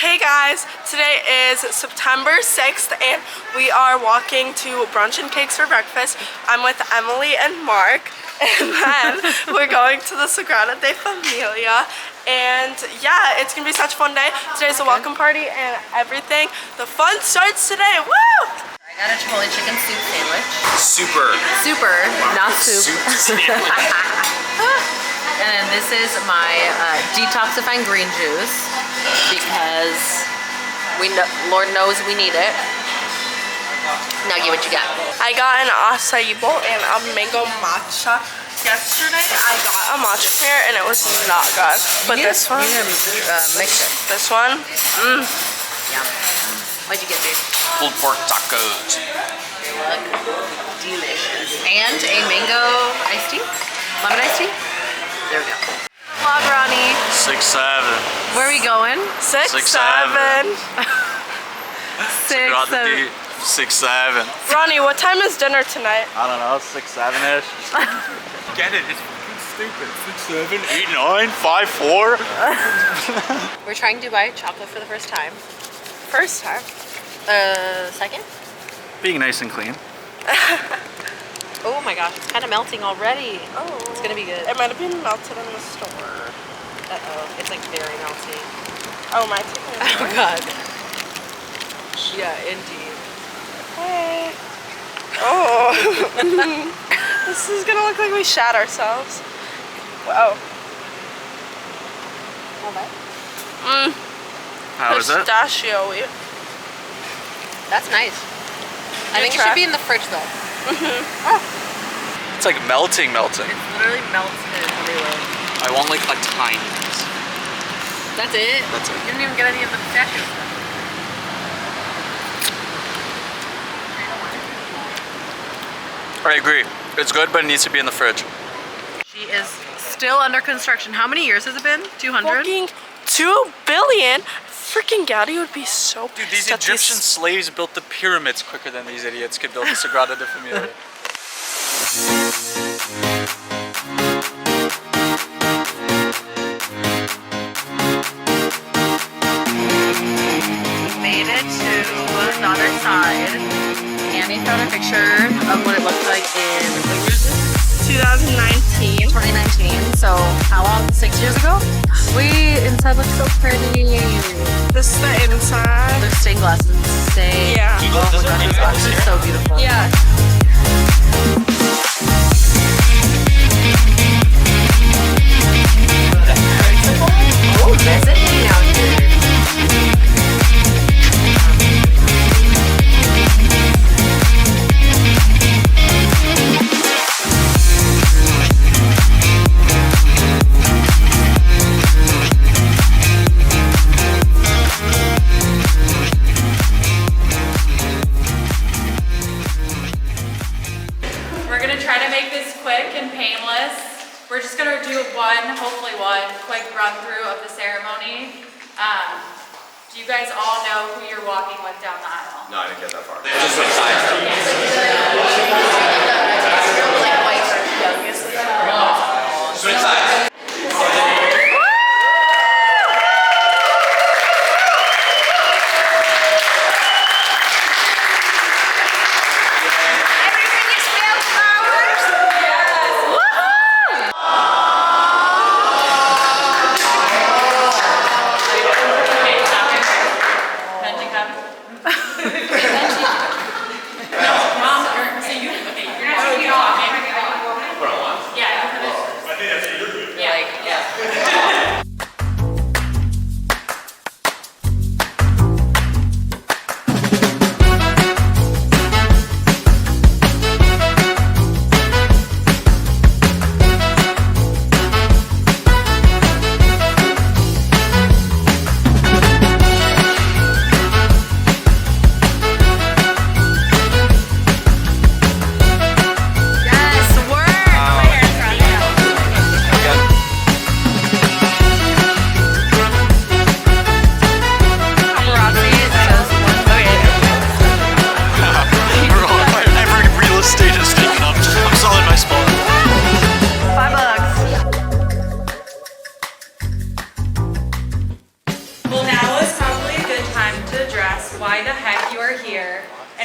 Hey guys, today is September 6th and we are walking to Brunch and Cakes for breakfast. I'm with Emily and Mark, and then we're going to the Sagrada de Familia, and yeah, it's gonna be such a fun day. Today's a welcome party and everything. The fun starts today, woo! I got a Chipotle chicken soup sandwich. Super, not soup. And then this is my detoxifying green juice because Lord knows we need it. Now get what you got. I got an acai bowl and a mango matcha. Yesterday I got a matcha pair and it was not good. But this one, you can mix it. this one, Yum. What'd you get, dude? pulled pork tacos. They look delicious. And a mango iced tea, lemon iced tea. There we go. Vlog, Ronnie. 6'7". Where are we going? 6'7". 6'7". 6'7". Ronnie, what time is dinner tonight? I don't know, 6'7"-ish. Get it? It's fucking stupid. 6'7", 8'9", 5'4". We're trying Dubai chocolate for the first time. First time. Second? Being nice and clean. Oh my gosh, it's kind of melting already. Oh. It's gonna be good. It might have been melted in the store. Uh-oh, it's like very melty. Oh, my chicken. Oh god. Yeah, indeed. Hey. Oh. This is gonna look like we shat ourselves. Wow. How is it? Pistachio-y. That's nice. I think it should be in the fridge though. It's like melting. It literally melts everywhere. I want like a tiny piece. That's it? That's it. You didn't even get any of the pistachio stuff. I agree. It's good, but it needs to be in the fridge. She is still under construction. How many years has it been? 200? Fucking 2 billion. Freaking Gaudi would be so Dude, pissed these at Egyptian slaves built the pyramids quicker than these idiots could build the Sagrada de Familia. Made it to the other side. Annie found a picture of what it looked like in 2019. 2019. So how long? 6 years ago? We inside looks so pretty. This is the inside. Their stained glass is insane. Yeah. Oh my god, this glass is so beautiful. Yeah. Oh, visiting out here. We're gonna try to make this quick and painless. We're just gonna do hopefully one quick run through of the ceremony. Do you guys all know who you're walking with down the aisle? No, I didn't get that far. Switch sides. Yeah, you put it.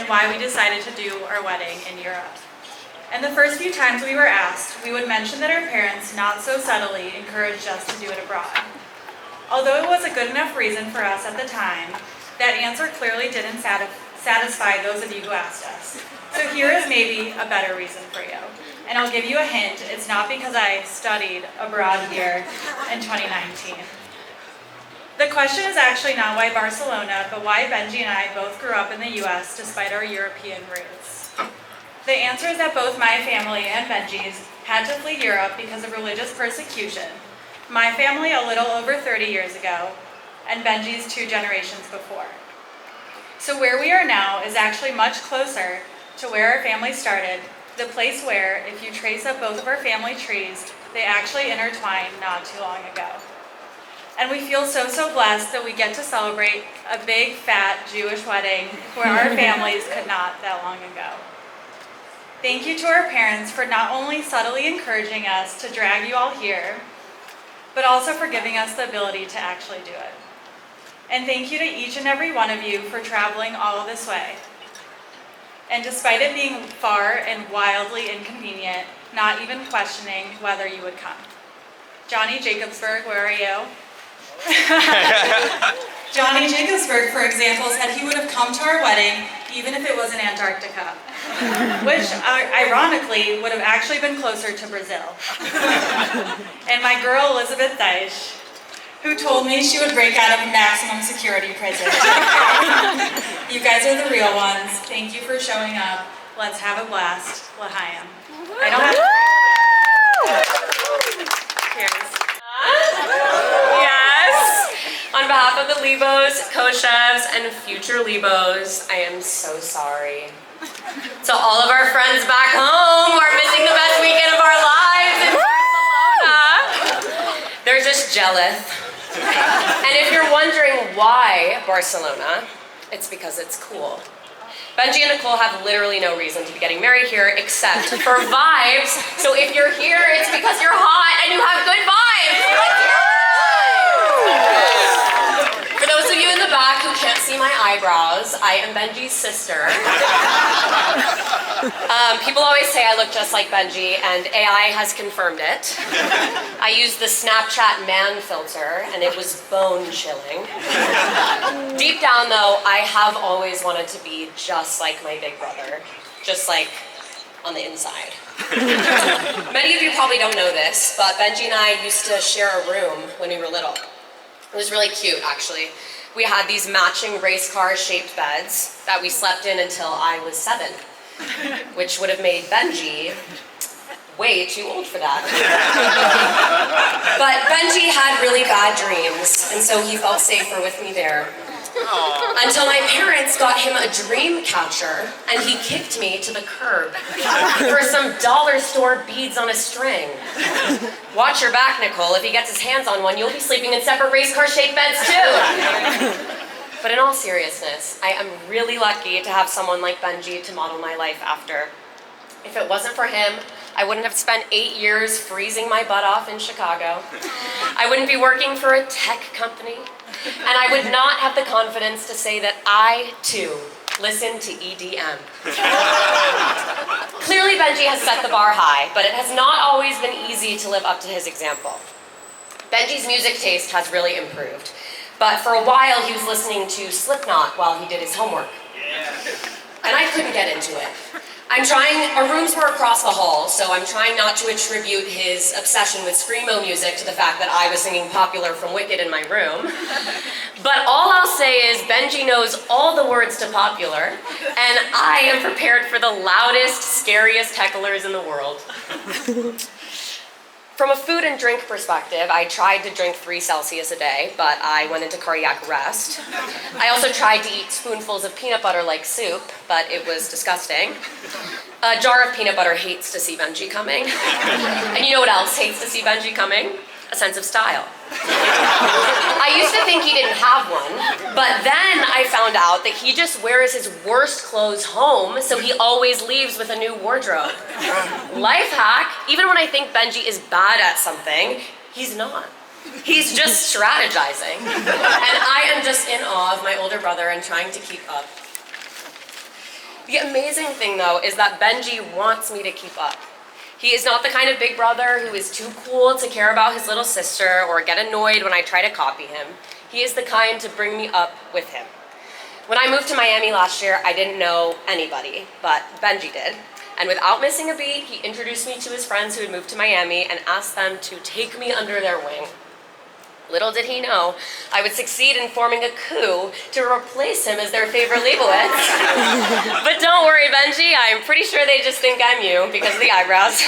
why we decided to do our wedding in Europe. And the first few times we were asked, we would mention that our parents not so subtly encouraged us to do it abroad. Although it was a good enough reason for us at the time, that answer clearly didn't satisfy those of you who asked us. So here is maybe a better reason for you. And I'll give you a hint, it's not because I studied abroad here in 2019. The question is actually not why Barcelona, but why Benji and I both grew up in the US despite our European roots. The answer is that both my family and Benji's had to flee Europe because of religious persecution. My family a little over 30 years ago, and Benji's 2 generations before. So where we are now is actually much closer to where our family started, the place where, if you trace up both of our family trees, they actually intertwined not too long ago. And we feel so blessed that we get to celebrate a big, fat Jewish wedding where our families could not that long ago. Thank you to our parents for not only subtly encouraging us to drag you all here, but also for giving us the ability to actually do it. And thank you to each and every one of you for traveling all this way. And despite it being far and wildly inconvenient, not even questioning whether you would come. Johnny Jacobsberg, where are you? Johnny Jacobsberg, for example, said he would have come to our wedding even if it was in Antarctica, which ironically would have actually been closer to Brazil. And my girl Elizabeth Deitch, who told me she would break out of maximum security prison. You guys are the real ones. Thank you for showing up. Let's have a blast. L'chaim. I don't have to... Cheers. Yes. On behalf of the Lebos, co-chefs, and future Lebos, I am so sorry. To all of our friends back home who are missing the best weekend of our lives in Barcelona, they're just jealous. And if you're wondering why Barcelona, it's because it's cool. Benji and Nicole have literally no reason to be getting married here except for vibes. So if you're here, it's because you're hot and you have good vibes. For those of you in the back who can't see my eyebrows, I am Benji's sister. People always say I look just like Benji, and AI has confirmed it. I used the Snapchat man filter, and it was bone-chilling. Deep down, though, I have always wanted to be just like my big brother, just like on the inside. Many of you probably don't know this, but Benji and I used to share a room when we were little. It was really cute, actually. We had these matching race car-shaped beds that we slept in until I was 7, which would have made Benji way too old for that. But Benji had really bad dreams, and so he felt safer with me there. Until my parents got him a dream catcher, and he kicked me to the curb for some dollar store beads on a string. Watch your back, Nicole. If he gets his hands on one, you'll be sleeping in separate race car-shaped beds too. But in all seriousness, I am really lucky to have someone like Benji to model my life after. If it wasn't for him, I wouldn't have spent 8 years freezing my butt off in Chicago. I wouldn't be working for a tech company. And I would not have the confidence to say that I, too, listen to EDM. Clearly, Benji has set the bar high, but it has not always been easy to live up to his example. Benji's music taste has really improved, but for a while he was listening to Slipknot while he did his homework. And I couldn't get into it. Our rooms were across the hall, so I'm trying not to attribute his obsession with screamo music to the fact that I was singing Popular from Wicked in my room. But all I'll say is Benji knows all the words to Popular, and I am prepared for the loudest, scariest hecklers in the world. From a food and drink perspective, I tried to drink 3 Celsius a day, but I went into cardiac arrest. I also tried to eat spoonfuls of peanut butter like soup, but it was disgusting. A jar of peanut butter hates to see Benji coming. And you know what else hates to see Benji coming? A sense of style. I used to think he didn't have one, but then I found out that he just wears his worst clothes home, so he always leaves with a new wardrobe. Life hack, even when I think Benji is bad at something, he's not. He's just strategizing. And I am just in awe of my older brother and trying to keep up. The amazing thing though is that Benji wants me to keep up. He is not the kind of big brother who is too cool to care about his little sister or get annoyed when I try to copy him. He is the kind to bring me up with him. When I moved to Miami last year, I didn't know anybody, but Benji did. And without missing a beat, he introduced me to his friends who had moved to Miami and asked them to take me under their wing. Little did he know, I would succeed in forming a coup to replace him as their favorite Leibowitz. But don't worry, Benji, I'm pretty sure they just think I'm you because of the eyebrows.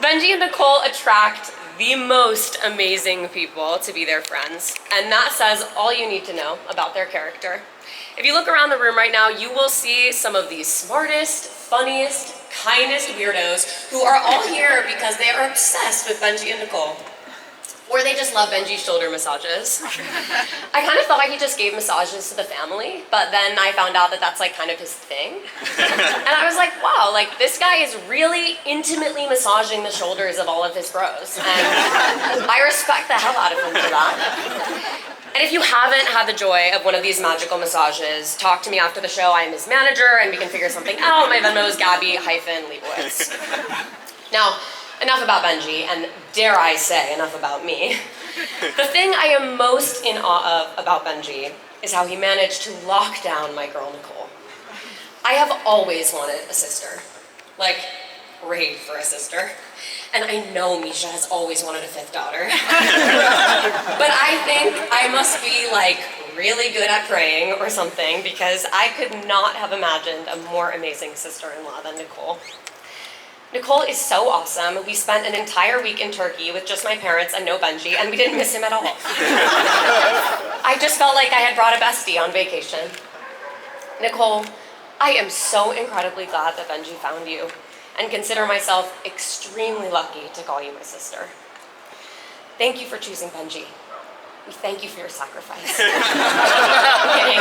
Benji and Nicole attract the most amazing people to be their friends, and that says all you need to know about their character. If you look around the room right now, you will see some of the smartest, funniest, kindest weirdos who are all here because they are obsessed with Benji and Nicole. Or they just love Benji's shoulder massages. I kind of thought he just gave massages to the family, but then I found out that that's like kind of his thing. And I was like, wow, like this guy is really intimately massaging the shoulders of all of his bros. And I respect the hell out of him for that. And if you haven't had the joy of one of these magical massages, talk to me after the show. I am his manager and we can figure something out. My Venmo is Gabby-Leibowitz. Now, enough about Benji, and dare I say, enough about me. The thing I am most in awe of about Benji is how he managed to lock down my girl Nicole. I have always wanted a sister, like raved for a sister. And I know Misha has always wanted a fifth daughter. But I think I must be like really good at praying or something because I could not have imagined a more amazing sister-in-law than Nicole. Nicole is so awesome. We spent an entire week in Turkey with just my parents and no Benji, and we didn't miss him at all. I just felt like I had brought a bestie on vacation. Nicole, I am so incredibly glad that Benji found you, and consider myself extremely lucky to call you my sister. Thank you for choosing Benji. We thank you for your sacrifice. I'm kidding.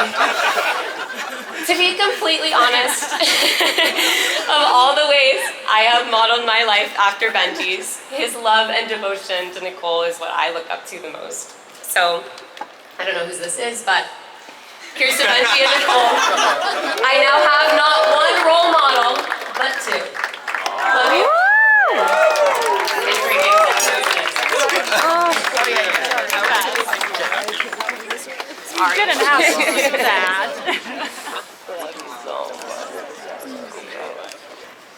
To be completely honest, of all the ways I have modeled my life after Benji's, his love and devotion to Nicole is what I look up to the most. So, I don't know who this is, but here's to Benji and Nicole. I now have not one role model, but two. Love you. You didn't have to do that.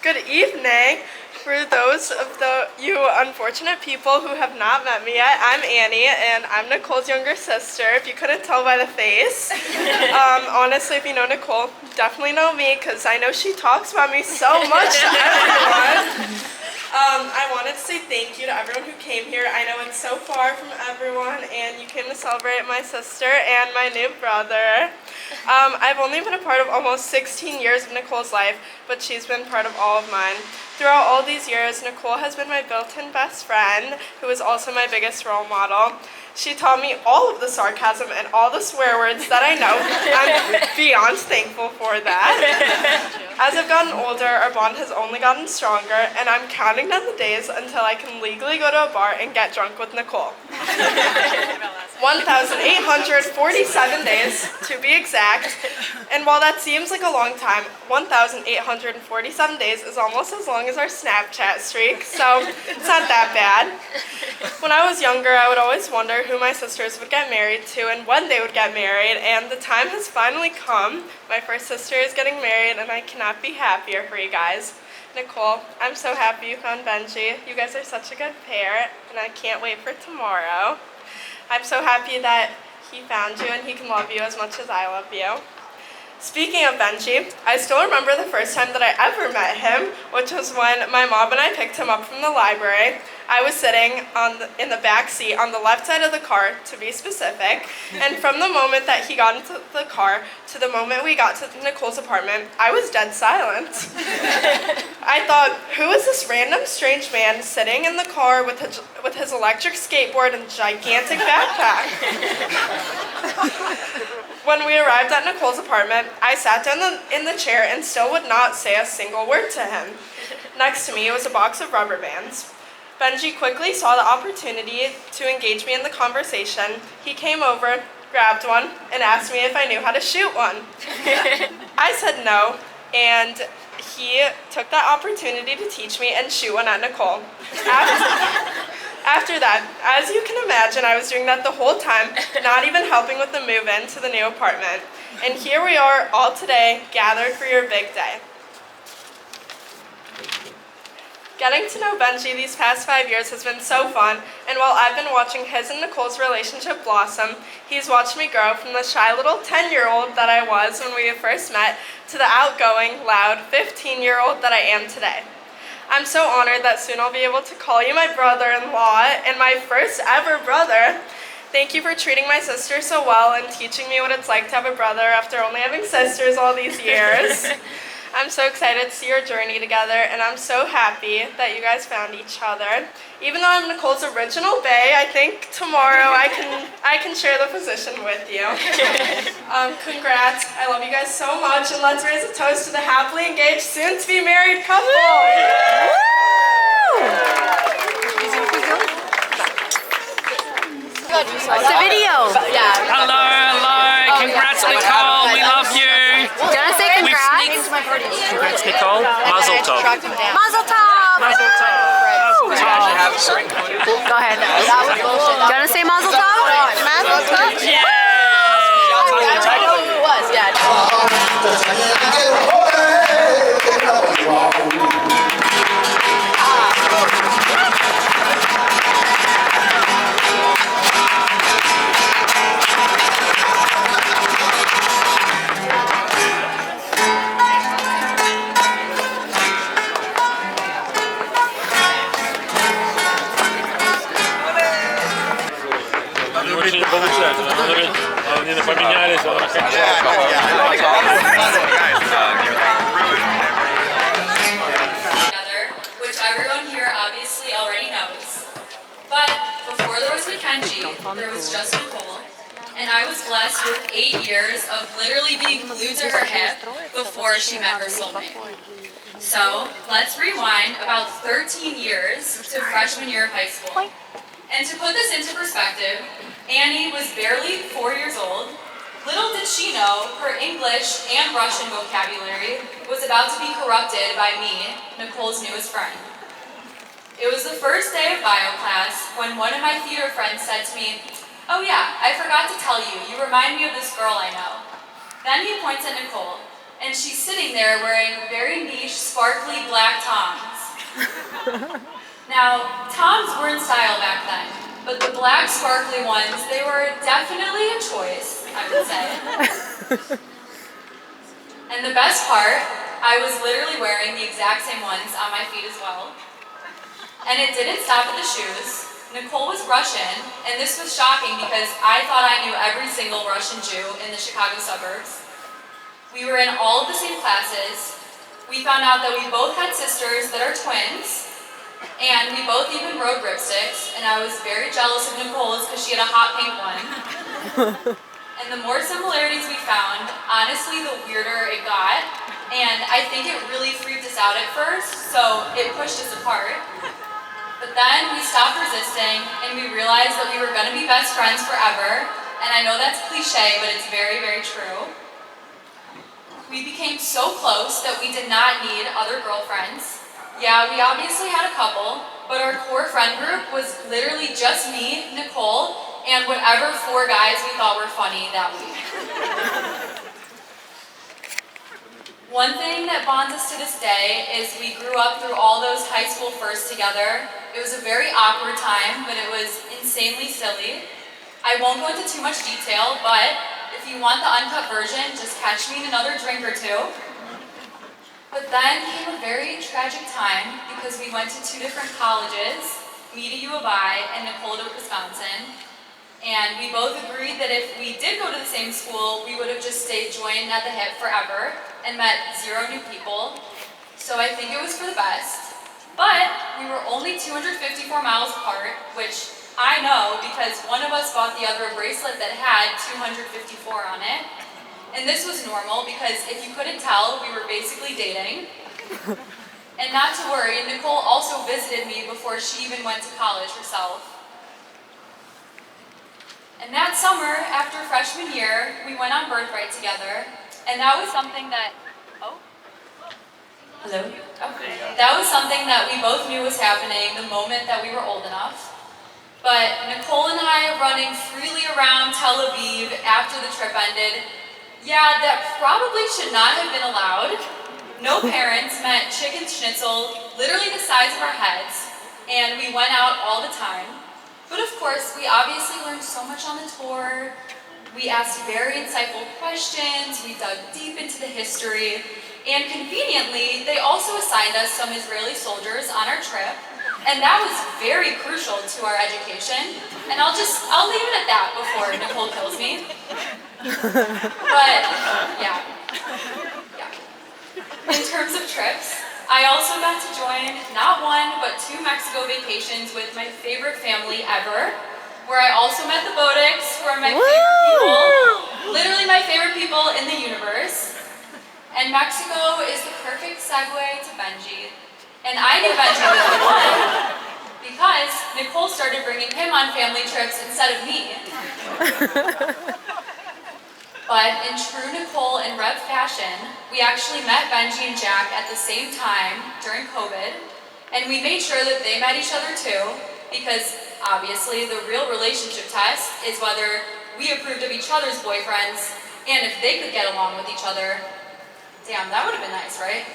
Good evening. For those of you unfortunate people who have not met me yet, I'm Annie, and I'm Nicole's younger sister, if you couldn't tell by the face. Honestly, if you know Nicole, you definitely know me, because I know she talks about me so much to everyone. I wanted to say thank you to everyone who came here. I know it's so far from everyone, and you came to celebrate my sister and my new brother. I've only been a part of almost 16 years of Nicole's life, but she's been part of all of mine. Throughout all these years, Nicole has been my built-in best friend, who is also my biggest role model. She taught me all of the sarcasm and all the swear words that I know. I'm beyond thankful for that. As I've gotten older, our bond has only gotten stronger, and I'm counting down the days until I can legally go to a bar and get drunk with Nicole. 1,847 days, to be exact. And while that seems like a long time, 1,847 days is almost as long as our Snapchat streak, so it's not that bad. When I was younger, I would always wonder who my sisters would get married to and when they would get married, and the time has finally come. My first sister is getting married, and I cannot be happier for you guys. Nicole, I'm so happy you found Benji. You guys are such a good pair, and I can't wait for tomorrow. I'm so happy that he found you and he can love you as much as I love you. Speaking of Benji, I still remember the first time that I ever met him, which was when my mom and I picked him up from the library. I was sitting in the back seat on the left side of the car, to be specific, and from the moment that he got into the car to the moment we got to Nicole's apartment, I was dead silent. I thought, who is this random strange man sitting in the car with his electric skateboard and gigantic backpack? When we arrived at Nicole's apartment, I sat down in the chair and still would not say a single word to him. Next to me was a box of rubber bands. Benji quickly saw the opportunity to engage me in the conversation. He came over, grabbed one, and asked me if I knew how to shoot one. I said no, and he took that opportunity to teach me and shoot one at Nicole. After that, as you can imagine, I was doing that the whole time, not even helping with the move-in to the new apartment. And here we are all today, gathered for your big day. Getting to know Benji these past 5 years has been so fun, and while I've been watching his and Nicole's relationship blossom, he's watched me grow from the shy little 10-year-old that I was when we first met to the outgoing, loud 15-year-old that I am today. I'm so honored that soon I'll be able to call you my brother-in-law and my first ever brother. Thank you for treating my sister so well and teaching me what it's like to have a brother after only having sisters all these years. I'm so excited to see your journey together, and I'm so happy that you guys found each other. Even though I'm Nicole's original bae, I think tomorrow I can share the position with you. Congrats. I love you guys so much, and let's raise a toast to the happily engaged, soon-to-be married couple. It's a video. Hello, hello. Congrats, Nicole. We love you. Do you want to say congrats? Congrats, Nicole. Mazel tov. Mazel tov. Mazel tov. Go ahead. Do you want to say mazel tov? Mazel tov? Yeah. I know who it was, yeah. Они поменялись, which everyone here obviously already knows. But before there was Mackenzie, there was just Nicole, and I was blessed with 8 years of literally being glued to her hip before she met her soulmate. So let's rewind about 13 years to freshman year of high school. And to put this into perspective, Annie was barely 4 years old. Little did she know her English and Russian vocabulary was about to be corrupted by me, Nicole's newest friend. It was the first day of bio class when one of my theater friends said to me, "Oh yeah, I forgot to tell you, you remind me of this girl I know." Then he points at Nicole, and she's sitting there wearing very niche, sparkly black Toms. Now, Toms were in style back then, but the black sparkly ones, they were definitely a choice, I would say. And the best part, I was literally wearing the exact same ones on my feet as well. And it didn't stop at the shoes. Nicole was Russian, and this was shocking because I thought I knew every single Russian Jew in the Chicago suburbs. We were in all of the same classes. We found out that we both had sisters that are twins, and we both even rode ripsticks, and I was very jealous of Nicole's because she had a hot pink one. And the more similarities we found, honestly, the weirder it got. And I think it really freaked us out at first, so it pushed us apart. But then we stopped resisting, and we realized that we were going to be best friends forever. And I know that's cliche, but it's very, very true. We became so close that we did not need other girlfriends. Yeah, we obviously had a couple, but our core friend group was literally just me, Nicole, and whatever 4 guys we thought were funny that week. One thing that bonds us to this day is we grew up through all those high school firsts together. It was a very awkward time, but it was insanely silly. I won't go into too much detail, but if you want the uncut version, just catch me in another drink or 2. But then came a very tragic time because we went to 2 different colleges, me to U of I and Nicole to Wisconsin. And we both agreed that if we did go to the same school, we would have just stayed joined at the hip forever and met 0 new people. So I think it was for the best. But we were only 254 miles apart, which I know because one of us bought the other a bracelet that had 254 on it. And this was normal because if you couldn't tell, we were basically dating. And not to worry, Nicole also visited me before she even went to college herself. And that summer, after freshman year, we went on birthright together. And that was something that, Hello? Okay. That was something that we both knew was happening the moment that we were old enough. But Nicole and I running freely around Tel Aviv after the trip ended, yeah, that probably should not have been allowed. No parents meant chicken schnitzel, literally the size of our heads, and we went out all the time. But of course, we obviously learned so much on the tour. We asked very insightful questions, we dug deep into the history, and conveniently, they also assigned us some Israeli soldiers on our trip, and that was very crucial to our education. And I'll leave it at that before Nicole kills me. But, yeah. In terms of trips, I also got to join not one, but 2 Mexico vacations with my favorite family ever, where I also met the Bodics, who are my favorite people, literally my favorite people in the universe. And Mexico is the perfect segue to Benji. And I knew Benji was the one because Nicole started bringing him on family trips instead of me. But in true Nicole and Rev fashion, we actually met Benji and Jack at the same time during COVID, and we made sure that they met each other too, because obviously the real relationship test is whether we approved of each other's boyfriends and if they could get along with each other. Damn, that would have been nice, right?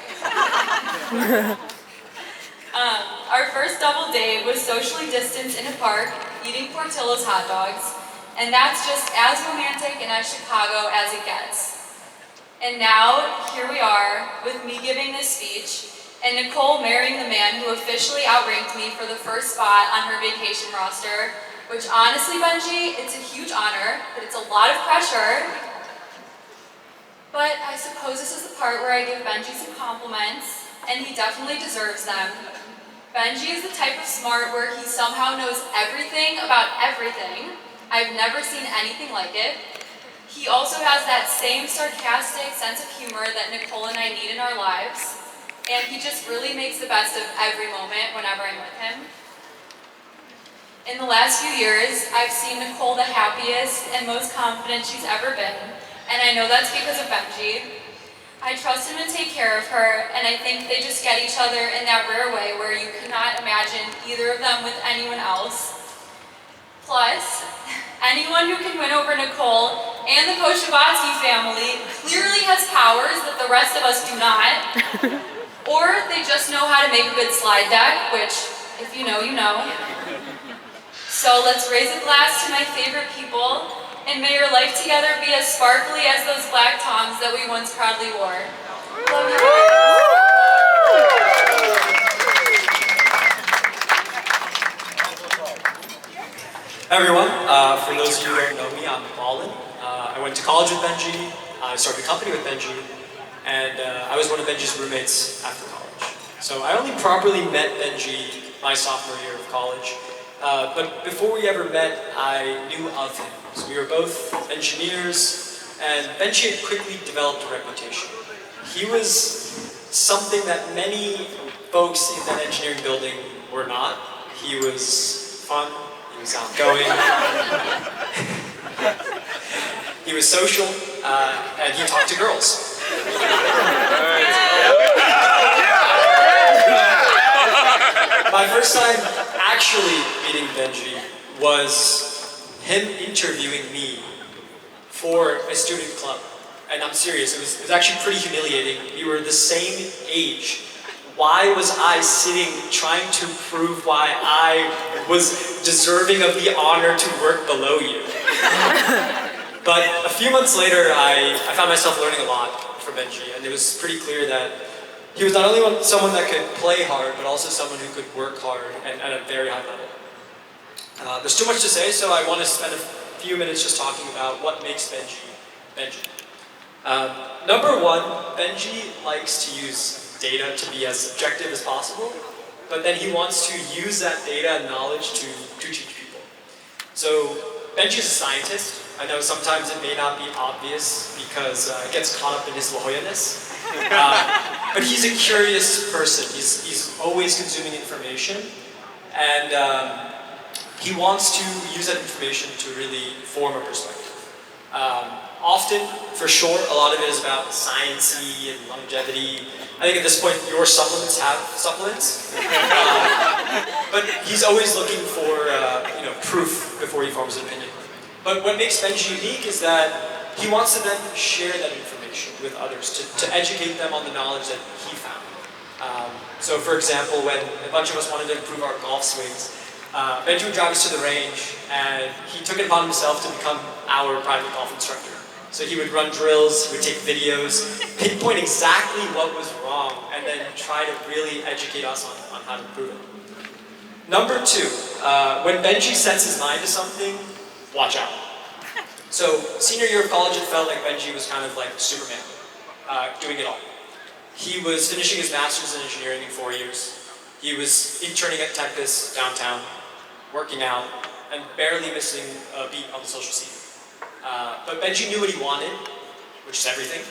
Our first double date was socially distanced in a park, eating Portillo's hot dogs, and that's just as romantic and as Chicago as it gets. And now, here we are, with me giving this speech, and Nicole marrying the man who officially outranked me for the first spot on her vacation roster, which honestly, Benji, it's a huge honor, but it's a lot of pressure. But I suppose this is the part where I give Benji some compliments, and he definitely deserves them. Benji is the type of smart where he somehow knows everything about everything. I've never seen anything like it. He also has that same sarcastic sense of humor that Nicole and I need in our lives, and he just really makes the best of every moment whenever I'm with him. In the last few years, I've seen Nicole the happiest and most confident she's ever been, and I know that's because of Benji. I trust him to take care of her, and I think they just get each other in that rare way where you cannot imagine either of them with anyone else. Plus, anyone who can win over Nicole and the Koshibatsky family clearly has powers that the rest of us do not. Or they just know how to make a good slide deck, which, if you know, you know. So let's raise a glass to my favorite people, and may your life together be as sparkly as those black Toms that we once proudly wore. Love you. Hi everyone, for those of you who don't know me, I'm Colin. I went to college with Benji, I started a company with Benji, and I was one of Benji's roommates after college. So I only properly met Benji my sophomore year of college, but before we ever met, I knew of him. So we were both engineers, and Benji had quickly developed a reputation. He was something that many folks in that engineering building were not. He was fun. He was outgoing, he was social, and he talked to girls. My first time actually meeting Benji was him interviewing me for a student club. And I'm serious, it was actually pretty humiliating. We were the same age. Why was I sitting trying to prove why I was deserving of the honor to work below you? But a few months later, I found myself learning a lot from Benji, and it was pretty clear that he was not only someone that could play hard, but also someone who could work hard and at a very high level. There's too much to say, so I want to spend a few minutes just talking about what makes Benji, Benji. Number one, Benji likes to use data to be as objective as possible, but then he wants to use that data and knowledge to teach people. So Benji is a scientist. I know sometimes it may not be obvious because it gets caught up in his loyalness, but he's a curious person. He's always consuming information, and he wants to use that information to really form a perspective. Often, for sure, a lot of it is about science-y and longevity. I think at this point, your supplements have supplements. But he's always looking for proof before he forms an opinion. But what makes Benji unique is that he wants to then share that information with others to educate them on the knowledge that he found. So for example, when a bunch of us wanted to improve our golf swings, Benji would drive us to the range, and he took it upon himself to become our private golf instructor. So he would run drills, he would take videos, pinpoint exactly what was wrong, and then try to really educate us on how to improve it. Number 2, when Benji sets his mind to something, watch out. So senior year of college, it felt like Benji was kind of like Superman, doing it all. He was finishing his master's in engineering in 4 years. He was interning at Tempest downtown, working out, and barely missing a beat on the social scene. But Benji knew what he wanted, which is everything,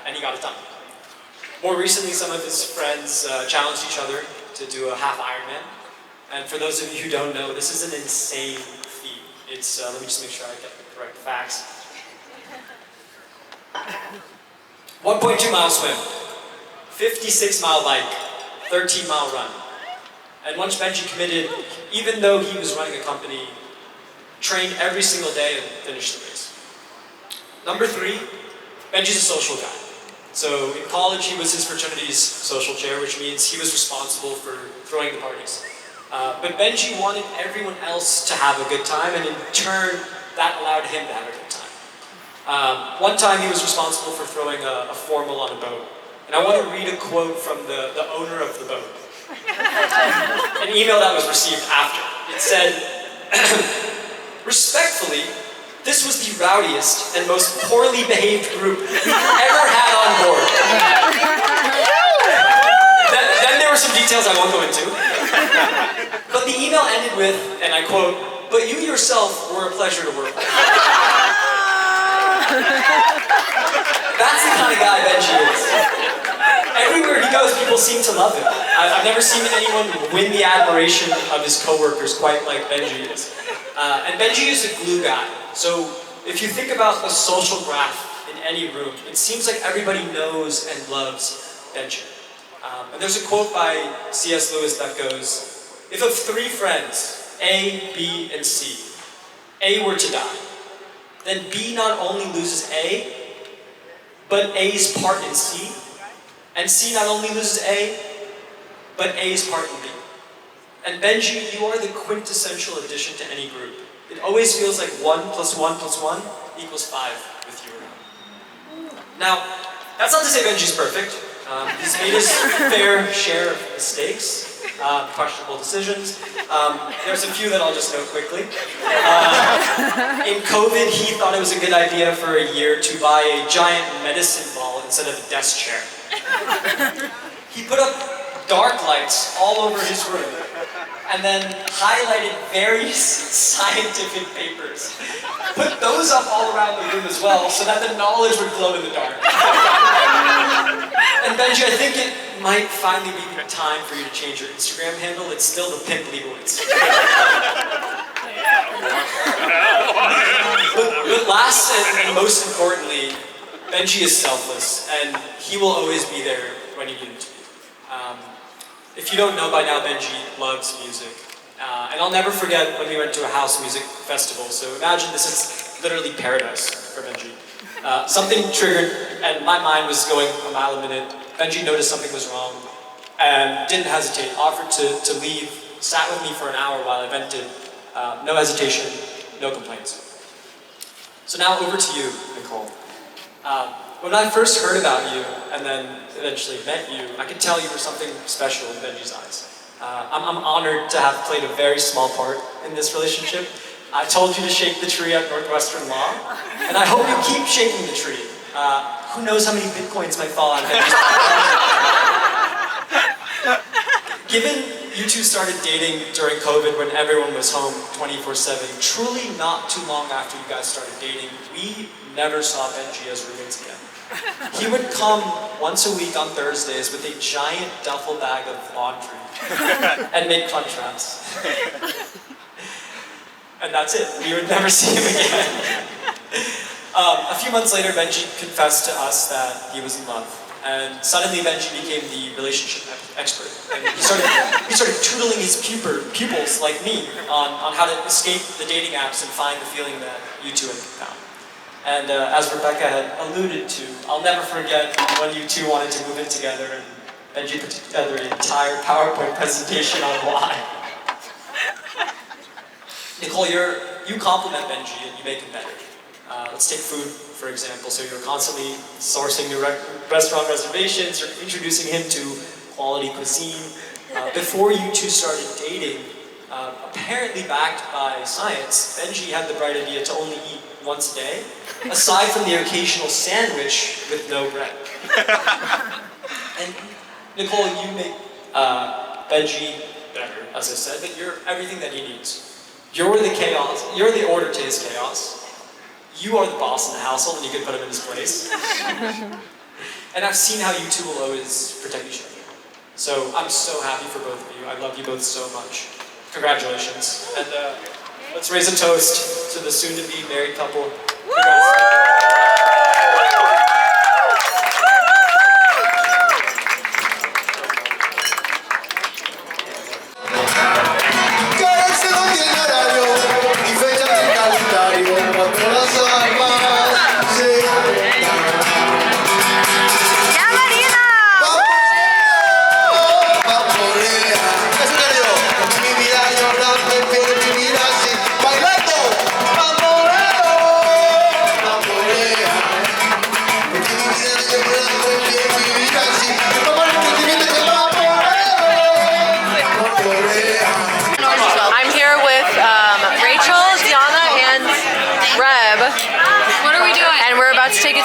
and he got it done. More recently, some of his friends challenged each other to do a half Ironman. And for those of you who don't know, this is an insane feat. It's, let me just make sure I get the correct facts. 1.2 mile swim, 56-mile bike, 13-mile run. And once Benji committed, even though he was running a company, trained every single day and finished the race. Number 3, Benji's a social guy. So in college, he was his fraternity's social chair, which means he was responsible for throwing the parties. But Benji wanted everyone else to have a good time, and in turn, that allowed him to have a good time. One time, he was responsible for throwing a formal on a boat. And I want to read a quote from the owner of the boat. An email that was received after. It said, "Respectfully, this was the rowdiest and most poorly behaved group we've ever had on board." Then there were some details I won't go into. But the email ended with, and I quote, "But you yourself were a pleasure to work with." That's the kind of guy Benji is. Everywhere he goes, people seem to love him. I've never seen anyone win the admiration of his coworkers quite like Benji is. And Benji is a glue guy. So if you think about a social graph in any room, it seems like everybody knows and loves Benji. And there's a quote by C.S. Lewis that goes, "If of 3 friends, A, B, and C, A were to die, then B not only loses A, but A's part in C, and C not only loses A, but A's part in B. And Benji, you are the quintessential addition to any group. It always feels like 1 + 1 + 1 = 5 with you around." Now, that's not to say Benji's perfect. He's made his fair share of mistakes, questionable decisions. There's a few that I'll just note quickly. In COVID, he thought it was a good idea for a year to buy a giant medicine ball instead of a desk chair. He put up dark lights all over his room, and then highlighted various scientific papers. Put those up all around the room as well, so that the knowledge would glow in the dark. And Benji, I think it might finally be time for you to change your Instagram handle. It's still the Pimp Leibowitz. But last and most importantly, Benji is selfless, and he will always be there when you need him to be. If you don't know by now, Benji loves music. And I'll never forget when we went to a house music festival. So imagine this is literally paradise for Benji. Something triggered, and my mind was going a mile a minute. Benji noticed something was wrong, and didn't hesitate, offered to leave, sat with me for an hour while I vented. No hesitation, no complaints. So now over to you, Nicole. When I first heard about you, and then eventually met you, I could tell you were something special in Benji's eyes. I'm honored to have played a very small part in this relationship. I told you to shake the tree at Northwestern Law, and I hope you keep shaking the tree. Who knows how many bitcoins might fall out of Benji's pocket. Given you two started dating during COVID when everyone was home 24/7, truly not too long after you guys started dating, we never saw Benji as roommates again. He would come once a week on Thursdays with a giant duffel bag of laundry and make fun traps. And that's it. We would never see him again. A few months later, Benji confessed to us that he was in love. And suddenly Benji became the relationship expert. And he started tutoring his pupils like me on how to escape the dating apps and find the feeling that you two had found. And as Rebecca had alluded to, I'll never forget when you two wanted to move in together and Benji put together an entire PowerPoint presentation on why. Nicole, you compliment Benji and you make him better. Let's take food, for example. So you're constantly sourcing new restaurant reservations, you're introducing him to quality cuisine. Before you two started dating, apparently backed by science, Benji had the bright idea to only eat once a day, aside from the occasional sandwich with no bread. And Nicole, you make Benji better, as I said, but you're everything that he needs. You're the chaos, you're the order to his chaos. You are the boss in the household and you can put him in his place. And I've seen how you two will always protect each other. So I'm so happy for both of you. I love you both so much. Congratulations. And let's raise a toast to the soon-to-be married couple.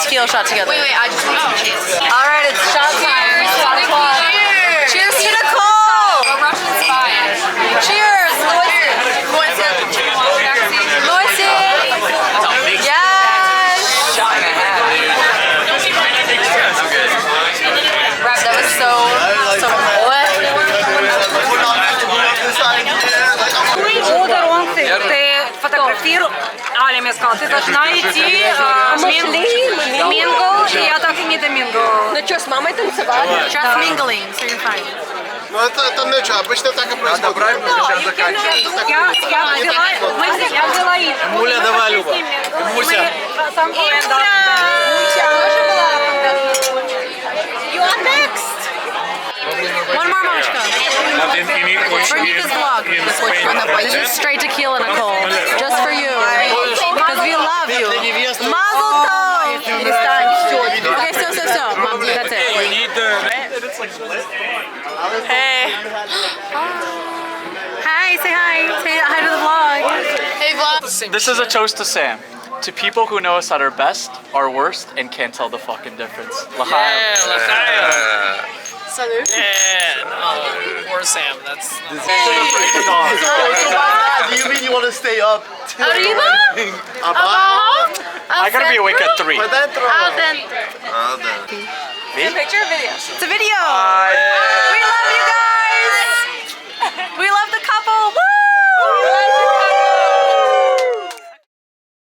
Tequila shot together. Wait, I just want some cheese. All right, it's shot time. Shot o'clock. Cheers to Nicole. A Russian spy. Cheers. Moisten. Yes. Shot and a half. That was so О, Даронцы, ты фотографируешь. Аля мне сказала, ты должна идти мингл, и я так и не домингл. Ну что, с мамой танцевать? Just mingling, so you're fine. Ну это ничего, обычно так и происходит. Правильно, сейчас заканчивается. Я взяла их. Муля, давай, Люба. Муся. You are next. One more, Mashka. For Nika's vlog. This is straight tequila, Nicole. Just for you. Because we love you. Mazel tov. Okay, so. Mom, that's it. You need the... Hey. Hi, say hi. Say hi to the vlog. Hey, vlog. This is a toast to Sam. To people who know us at our best, our worst, and can't tell the fucking difference. L'chaim. Salut. Yeah, no, poor Sam. That's. So do you mean you want to stay up till I gotta be awake at 3. Picture or video? It's a video. We love